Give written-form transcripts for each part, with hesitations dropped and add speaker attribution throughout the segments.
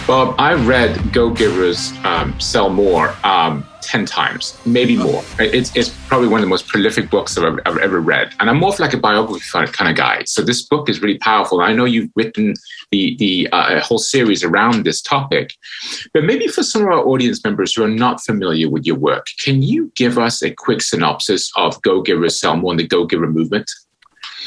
Speaker 1: Bob, I read Go Givers Sell More 10 times, maybe more. It's probably one of the most prolific books I've ever read. And I'm more of like a biography kind of guy. So this book is really powerful. I know you've written the whole series around this topic. But maybe for some of our audience members who are not familiar with your work, can you give us a quick synopsis of Go Givers Sell More and the Go Giver movement?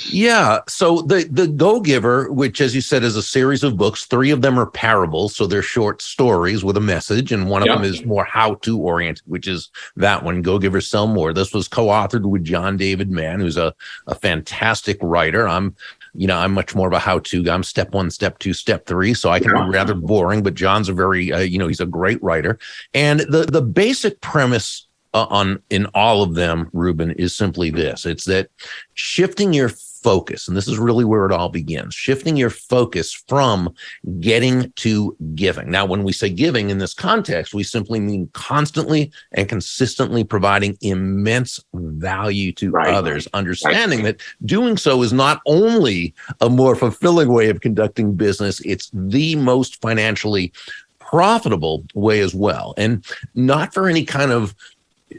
Speaker 2: Yeah. So the Go-Giver, which, as you said, is a series of books, 3 of them are parables. So they're short stories with a message. And one of them is more how-to oriented, which is that one, Go-Giver Sell More. This was co-authored with John David Mann, who's a fantastic writer. I'm much more of a how-to guy. I'm step 1, step 2, step 3. So I can be rather boring, but John's a very, he's a great writer. And the basic premise in all of them, Ruben, is simply this. It's that shifting your focus, and this is really where it all begins, shifting your focus from getting to giving. Now, when we say giving in this context, we simply mean constantly and consistently providing immense value to others, understanding that doing so is not only a more fulfilling way of conducting business, it's the most financially profitable way as well. And not for any kind of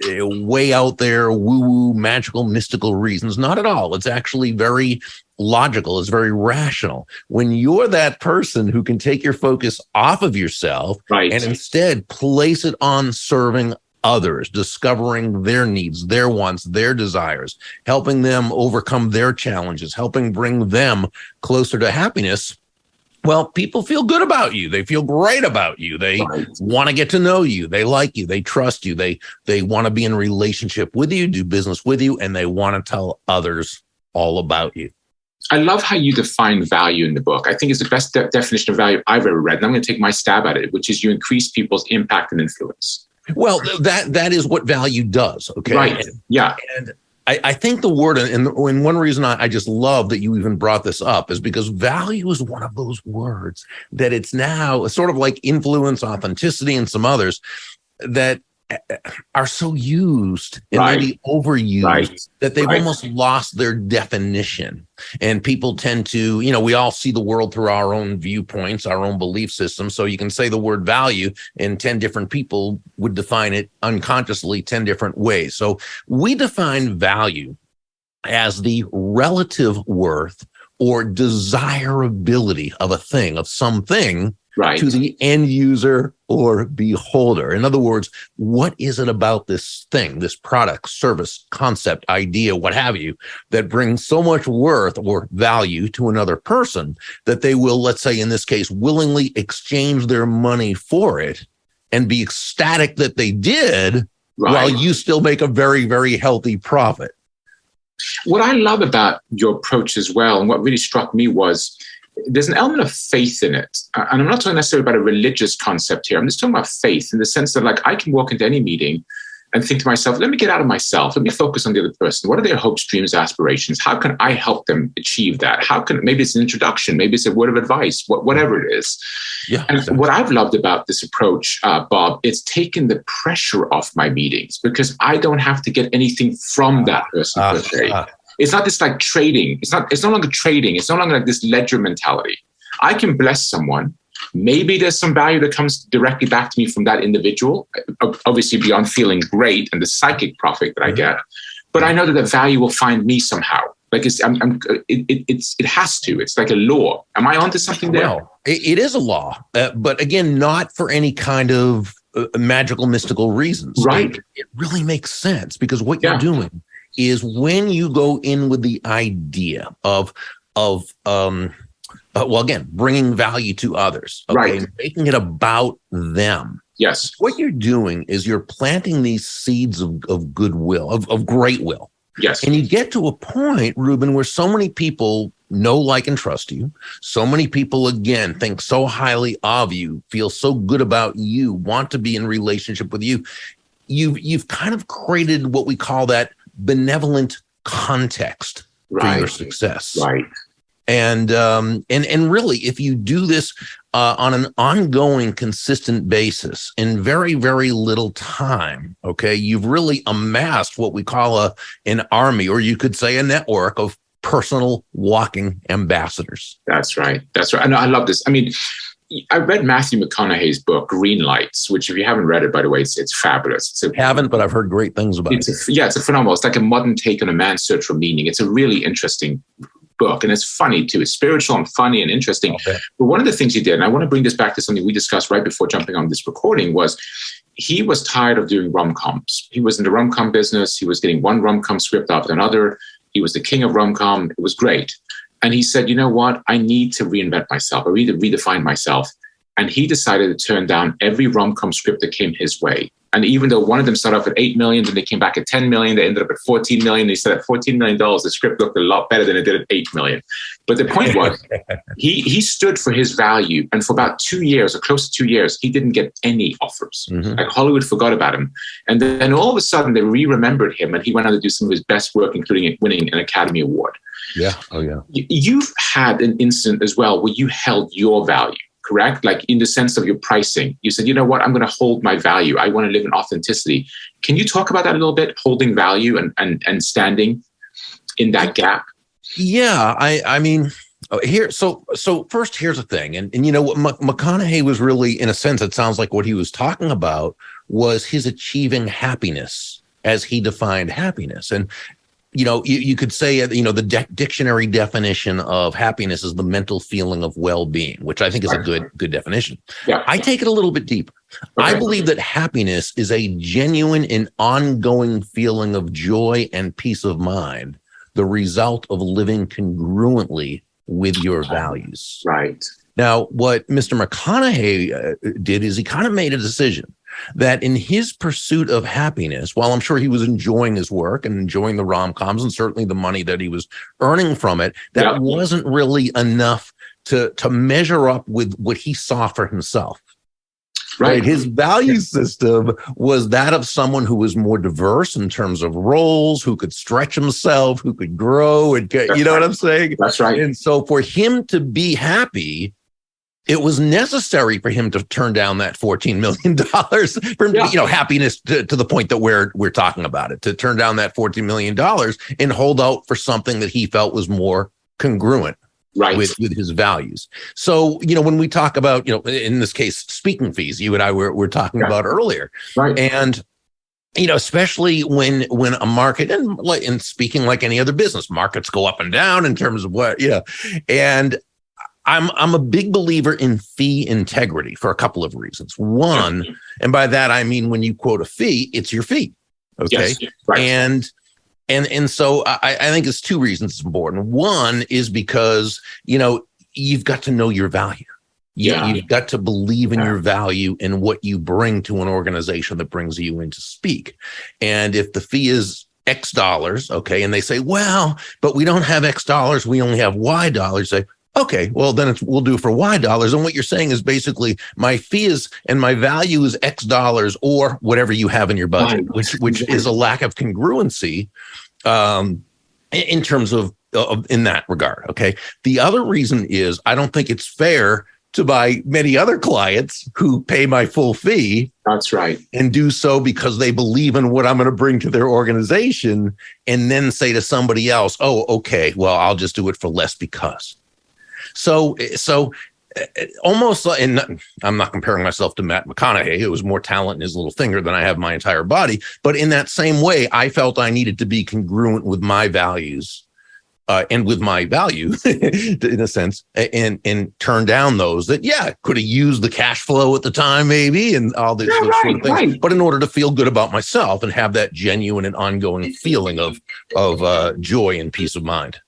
Speaker 2: way out there, woo-woo, magical, mystical reasons. Not at all. It's actually very logical. It's very rational. When you're that person who can take your focus off of yourself and instead place it on serving others, discovering their needs, their wants, their desires, helping them overcome their challenges, helping bring them closer to happiness, well, people feel good about you. They feel great about you. They want to get to know you. They like you. They trust you. They want to be in a relationship with you, do business with you, and they want to tell others all about you.
Speaker 1: I love how you define value in the book. I think it's the best definition of value I've ever read. And I'm going to take my stab at it, which is you increase people's impact and influence.
Speaker 2: Well, that is what value does. Okay.
Speaker 1: Right. Yeah.
Speaker 2: And I think the word, and one reason I just love that you even brought this up is because value is one of those words that it's now sort of like influence, authenticity, and some others that are so used and maybe overused that they've almost lost their definition. And people tend to, we all see the world through our own viewpoints, our own belief system. So you can say the word value and 10 different people would define it unconsciously 10 different ways. So we define value as the relative worth or desirability of a thing, of something, to the end user or beholder. In other words, what is it about this thing, this product, service, concept, idea, what have you, that brings so much worth or value to another person that they will, let's say in this case, willingly exchange their money for it and be ecstatic that they did while you still make a very, very healthy profit.
Speaker 1: What I love about your approach as well, and what really struck me was there's an element of faith in it. And I'm not talking necessarily about a religious concept here. I'm just talking about faith in the sense that, like, I can walk into any meeting and think to myself, let me get out of myself. Let me focus on the other person. What are their hopes, dreams, aspirations? How can I help them achieve that? Maybe it's an introduction. Maybe it's a word of advice, whatever it is. Yeah, and exactly. What I've loved about this approach, Bob, it's taken the pressure off my meetings because I don't have to get anything from that person per se. It's not this like trading. It's no longer trading. It's no longer like this ledger mentality. I can bless someone. Maybe there's some value that comes directly back to me from that individual, obviously beyond feeling great and the psychic profit that I get. But I know that the value will find me somehow. Like it has to. It's like a law. Am I onto something there?
Speaker 2: Well, it is a law, but again, not for any kind of magical, mystical reasons.
Speaker 1: Right.
Speaker 2: It really makes sense because what you're doing is when you go in with the idea of bringing value to others, making it about them.
Speaker 1: Yes.
Speaker 2: What you're doing is you're planting these seeds of goodwill, of great will.
Speaker 1: Yes.
Speaker 2: And you get to a point, Ruben, where so many people know, like, and trust you. So many people, again, think so highly of you, feel so good about you, want to be in relationship with you. You've kind of created what we call that benevolent context for your success.
Speaker 1: Right.
Speaker 2: And really, if you do this on an ongoing, consistent basis in very, very little time, you've really amassed what we call an army, or you could say a network of personal walking ambassadors.
Speaker 1: That's right. That's right. I love this. I mean, I read Matthew McConaughey's book, Green Lights, which if you haven't read it, by the way, it's fabulous.
Speaker 2: Haven't, but I've heard great things about it.
Speaker 1: It's a phenomenal. It's like a modern take on a man's search for meaning. It's a really interesting book, and it's funny too. It's spiritual and funny and interesting. Okay. But one of the things he did, and I want to bring this back to something we discussed right before jumping on this recording, was he was tired of doing rom-coms. He was in the rom-com business. He was getting one rom-com script after another. He was the king of rom-com. It was great. And he said, you know what? I need to reinvent myself. I need to redefine myself. And he decided to turn down every rom-com script that came his way. And even though one of them started off at $8 million, then they came back at $10 million, they ended up at $14 million. He said at $14 million, the script looked a lot better than it did at $8 million. But the point was, he stood for his value. And for about 2 years, or close to 2 years, he didn't get any offers. Mm-hmm. Like Hollywood forgot about him. And then all of a sudden, they re-remembered him, and he went on to do some of his best work, including winning an Academy Award.
Speaker 2: Yeah. Oh, yeah.
Speaker 1: You've had an incident as well where you held your value. Correct? Like in the sense of your pricing, you said, you know what, I'm going to hold my value. I want to live in authenticity. Can you talk about that a little bit? Holding value and standing in that gap?
Speaker 2: Yeah. I mean, here, so first, here's the thing. And you know what McConaughey was really, in a sense, it sounds like what he was talking about was his achieving happiness as he defined happiness. And you know, you could say, you know, the dictionary definition of happiness is the mental feeling of well-being, which I think is a good definition. Yeah. I take it a little bit deeper. Okay. I believe that happiness is a genuine and ongoing feeling of joy and peace of mind, the result of living congruently with your values.
Speaker 1: Right.
Speaker 2: Now, what Mr. McConaughey did is he kind of made a decision that in his pursuit of happiness, while I'm sure he was enjoying his work and enjoying the rom-coms and certainly the money that he was earning from it, that wasn't really enough to measure up with what he saw for himself. Right. His value system was that of someone who was more diverse in terms of roles, who could stretch himself, who could grow, and you know what I'm saying?
Speaker 1: That's right.
Speaker 2: And so for him to be happy, it was necessary for him to turn down that $14 million for him to, you know, happiness to the point that we're talking about it, to turn down that $14 million and hold out for something that he felt was more congruent with his values. So, you know, when we talk about, you know, in this case, speaking fees, you and I were talking about earlier. Right. And, you know, especially when a market and speaking like any other business, markets go up and down in terms of what, and I'm a big believer in fee integrity for a couple of reasons. One, and by that I mean when you quote a fee, it's your fee. Okay. Yes, right. And so I think it's two reasons it's important. One is because, you know, you've got to know your value. You've got to believe in your value and what you bring to an organization that brings you in to speak. And if the fee is X dollars, okay, and they say, well, but we don't have X dollars, we only have Y dollars, say, okay, well, then we'll do for Y dollars. And what you're saying is basically my fee is and my value is X dollars or whatever you have in your budget, which is a lack of congruency in terms of in that regard. Okay. The other reason is I don't think it's fair to my many other clients who pay my full fee.
Speaker 1: That's right.
Speaker 2: And do so because they believe in what I'm going to bring to their organization and then say to somebody else, oh, okay, well, I'll just do it for less because. So almost, and I'm not comparing myself to Matt McConaughey, who was more talent in his little finger than I have my entire body. But in that same way, I felt I needed to be congruent with my values and with my value, in a sense, and turn down those that, could have used the cash flow at the time, maybe, and all these sort of things. Right. But in order to feel good about myself and have that genuine and ongoing feeling of joy and peace of mind.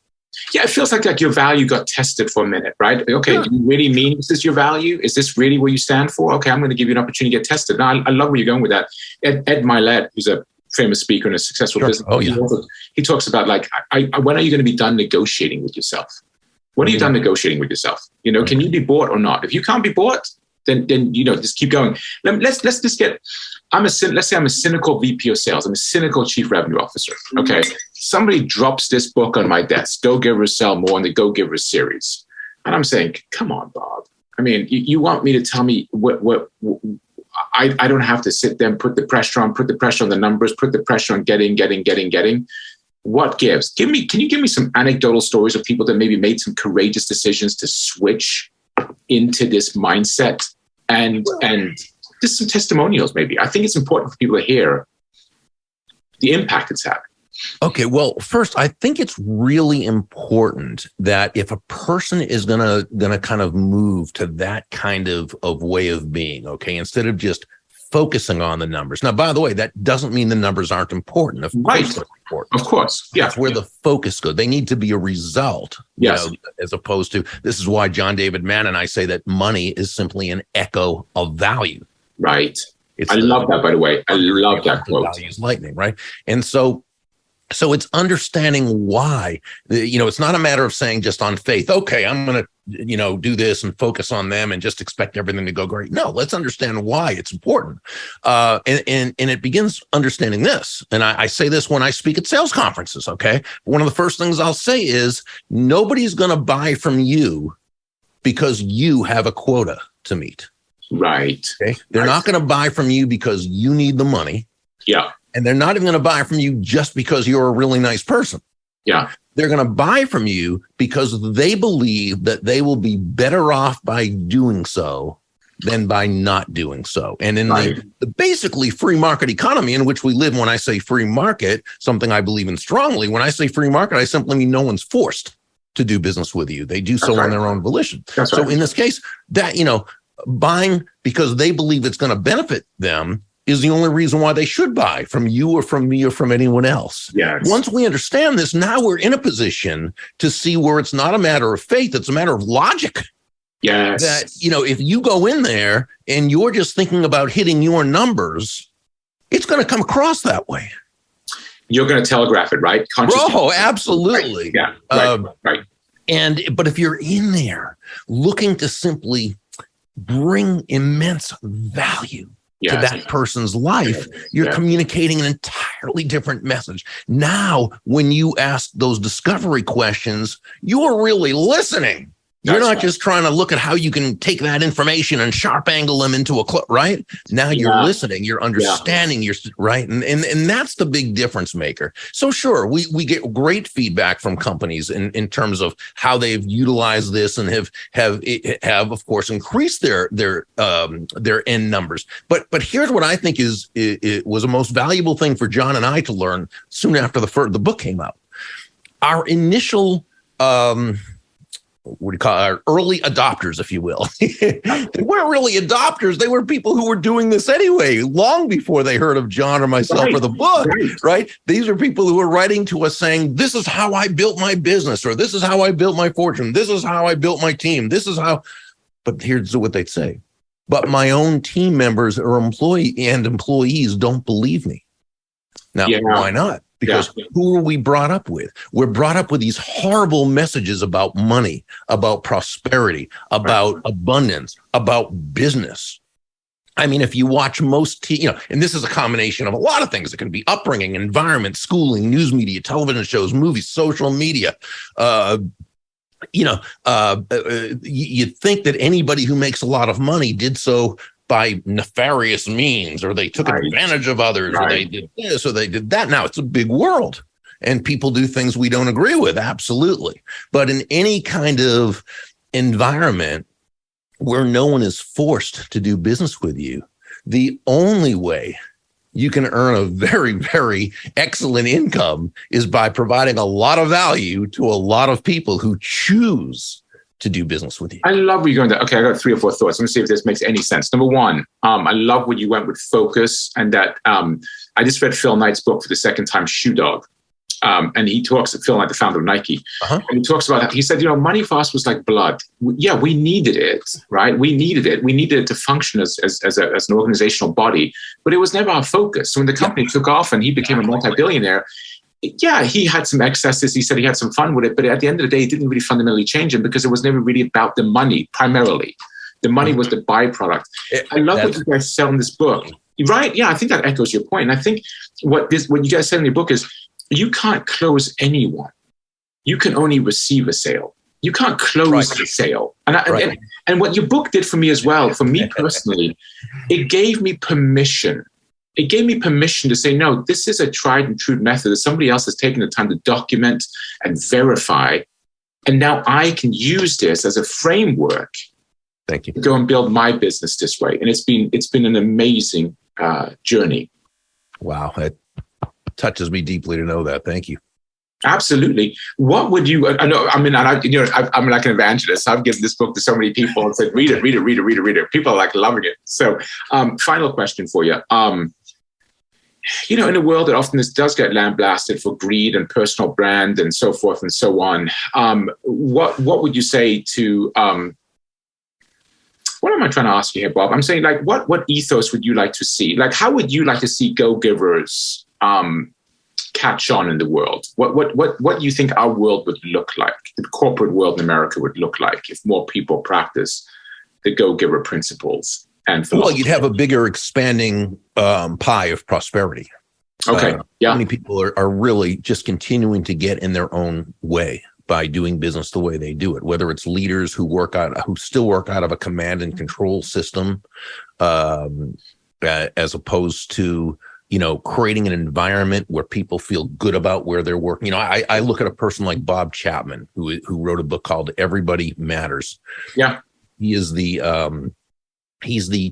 Speaker 1: Yeah, it feels like your value got tested for a minute, right? Okay, do you really mean this is your value? Is this really what you stand for? Okay, I'm going to give you an opportunity to get tested. Now, I love where you're going with that. Ed Milet, who's a famous speaker and a successful business, he talks about like, when are you going to be done negotiating with yourself? When are you done negotiating with yourself? You know, can you be bought or not? If you can't be bought, then you know, just keep going. Let's just get. Let's say I'm a cynical VP of sales. I'm a cynical chief revenue officer. Okay. Somebody drops this book on my desk, Go Givers Sell More in the Go Givers series. And I'm saying, come on, Bob. I mean, you want me to tell me what I don't have to sit there and put the pressure on the numbers, put the pressure on getting. What gives? Can you give me some anecdotal stories of people that maybe made some courageous decisions to switch into this mindset, and just some testimonials maybe. I think it's important for people to hear the impact it's having.
Speaker 2: Okay, well, first, I think it's really important that if a person is gonna kind of move to that kind of way of being, okay, instead of just focusing on the numbers. Now, by the way, that doesn't mean the numbers aren't important. Of course, they're important.
Speaker 1: Of course, yeah.
Speaker 2: That's where the focus goes. They need to be a result,
Speaker 1: yes,
Speaker 2: as opposed to, this is why John David Mann and I say that money is simply an echo of value.
Speaker 1: Right. I love that, by the way. I love that quote.
Speaker 2: Value is lightning, right? And so it's understanding why, it's not a matter of saying just on faith, okay, I'm going to, do this and focus on them and just expect everything to go great. No, let's understand why it's important. And it begins understanding this. And I say this when I speak at sales conferences, okay? One of the first things I'll say is nobody's going to buy from you because you have a quota to meet.
Speaker 1: Right.
Speaker 2: Okay. They're not going to buy from you because you need the money.
Speaker 1: Yeah.
Speaker 2: And they're not even going to buy from you just because you're a really nice person.
Speaker 1: Yeah.
Speaker 2: They're going to buy from you because they believe that they will be better off by doing so than by not doing so. And in the basically free market economy in which we live, when I say free market, something I believe in strongly, when I say free market, I simply mean no one's forced to do business with you. They do so on their own volition. So in this case, that, buying because they believe it's going to benefit them is the only reason why they should buy from you or from me or from anyone else.
Speaker 1: Yes.
Speaker 2: Once we understand this, now we're in a position to see where it's not a matter of faith, it's a matter of logic.
Speaker 1: Yes.
Speaker 2: That, if you go in there and you're just thinking about hitting your numbers, it's going to come across that way.
Speaker 1: You're going to telegraph it, right?
Speaker 2: Oh, absolutely.
Speaker 1: Right. Yeah. Right.
Speaker 2: But if you're in there looking to simply bring immense value to that person's life, you're communicating an entirely different message. Now, when you ask those discovery questions, you're really listening. You're not just trying to look at how you can take that information and sharp angle them into a clip, right? Now you're listening, you're understanding, you're right. And that's the big difference maker. So sure, we get great feedback from companies in terms of how they've utilized this and have of course increased their end numbers. But here's what I think it was the most valuable thing for John and I to learn soon after the book came out. Our initial our early adopters, if you will. They weren't really adopters. They were people who were doing this anyway, long before they heard of John or myself or the book, right? These are people who were writing to us saying, this is how I built my business, or this is how I built my fortune. This is how I built my team. This is how, but here's what they'd say. But my own team members or employees don't believe me. Now, why not? Because who are we brought up with? We're brought up with these horrible messages about money, about prosperity, about abundance, about business. I mean, if you watch most, and this is a combination of a lot of things. It can be upbringing, environment, schooling, news media, television shows, movies, social media. You think that anybody who makes a lot of money did so by nefarious means, or they took advantage of others, or they did this, or they did that. Now, it's a big world, and people do things we don't agree with, absolutely. But in any kind of environment where no one is forced to do business with you, the only way you can earn a very, very excellent income is by providing a lot of value to a lot of people who choose to do business with you. I
Speaker 1: love where you're going there. Okay, I got 3 or 4 thoughts. Let me see if this makes any sense. Number one, I love when you went with focus, and that I just read Phil Knight's book for the second time, Shoe Dog. And he talks, Phil Knight, the founder of Nike, and he talks about, he said, money for us was like blood. Yeah, we needed it, right? We needed it. We needed it to function as an organizational body, but it was never our focus. So when the company took off and he became a multi-billionaire, he had some excesses. He said he had some fun with it, but at the end of the day, it didn't really fundamentally change him because it was never really about the money, primarily. The money was the byproduct. I love what you guys sell in this book. Right? Yeah, I think that echoes your point. And I think what you guys said in your book is you can't close anyone. You can only receive a sale. You can't close the sale. And what your book did for me as well, for me personally, it gave me permission. It gave me permission to say, no, this is a tried and true method that somebody else has taken the time to document and verify. And now I can use this as a framework
Speaker 2: Thank you.
Speaker 1: Go and build my business this way. And it's been an amazing journey.
Speaker 2: Wow. It touches me deeply to know that. Thank you.
Speaker 1: Absolutely. What would you, I'm like an evangelist. I've given this book to so many people and said, read it. People are like loving it. So final question for you. In a world that often does get lambasted for greed and personal brand and so forth and so on, what would you say to, what am I trying to ask you here, Bob? I'm saying, like, what ethos would you like to see? Like, how would you like to see go-givers catch on in the world? What do you think our world would look like? The corporate world in America would look like if more people practice the go-giver principles and philosophy?
Speaker 2: Well, you'd have a bigger expanding pie of prosperity.
Speaker 1: Okay. Yeah.
Speaker 2: Many people are really just continuing to get in their own way by doing business the way they do it, whether it's leaders who still work out of a command and control system, as opposed to, creating an environment where people feel good about where they're working. I look at a person like Bob Chapman, who wrote a book called Everybody Matters.
Speaker 1: Yeah.
Speaker 2: He's the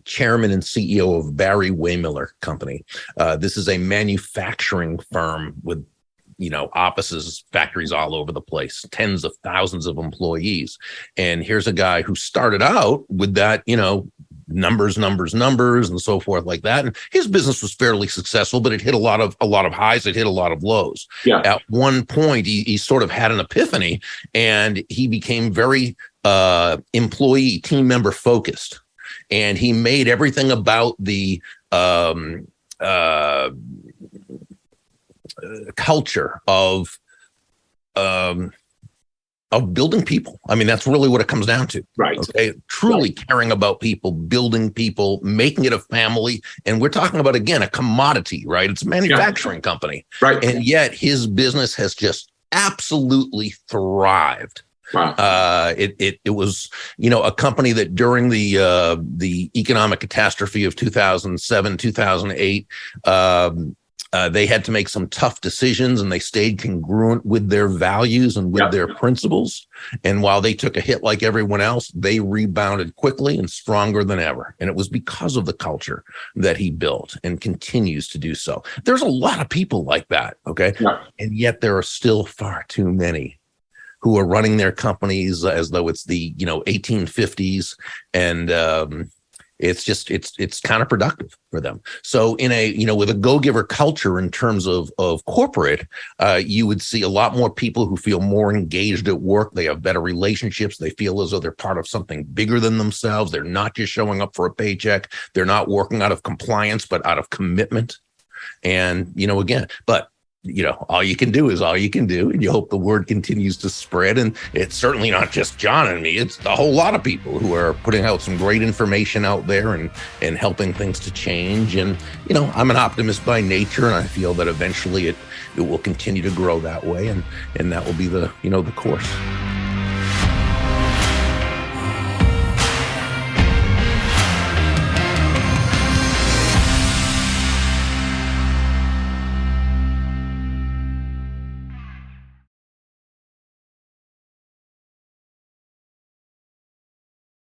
Speaker 2: chairman and CEO of Barry Waymiller Company. This is a manufacturing firm with offices, factories all over the place, tens of thousands of employees. And here's a guy who started out with that, numbers, and so forth like that. And his business was fairly successful, but it hit a lot of highs. It hit a lot of lows.
Speaker 1: Yeah.
Speaker 2: At one point, he sort of had an epiphany, and he became very employee, team member focused. And he made everything about the culture of building people. I mean, that's really what it comes down to.
Speaker 1: Right.
Speaker 2: Okay. Truly caring about people, building people, making it a family. And we're talking about, again, a commodity, right? It's a manufacturing company.
Speaker 1: Right.
Speaker 2: And yet his business has just absolutely thrived.
Speaker 1: Wow.
Speaker 2: It was, a company that during the economic catastrophe of 2007, 2008, they had to make some tough decisions, and they stayed congruent with their values and with their principles. And while they took a hit like everyone else, they rebounded quickly and stronger than ever. And it was because of the culture that he built and continues to do so. There's a lot of people like that. Okay.
Speaker 1: Yeah.
Speaker 2: And yet there are still far too many who are running their companies as though it's the 1850s, and it's counterproductive for them. So in with a go-giver culture in terms of corporate, you would see a lot more people who feel more engaged at work. They have better relationships. They feel as though they're part of something bigger than themselves. They're not just showing up for a paycheck. They're not working out of compliance, but out of commitment. And again, but all you can do is all you can do, and you hope the word continues to spread. And it's certainly not just John and me. It's a whole lot of people who are putting out some great information out there and helping things to change. And, I'm an optimist by nature, and I feel that eventually it will continue to grow that way. And that will be the course.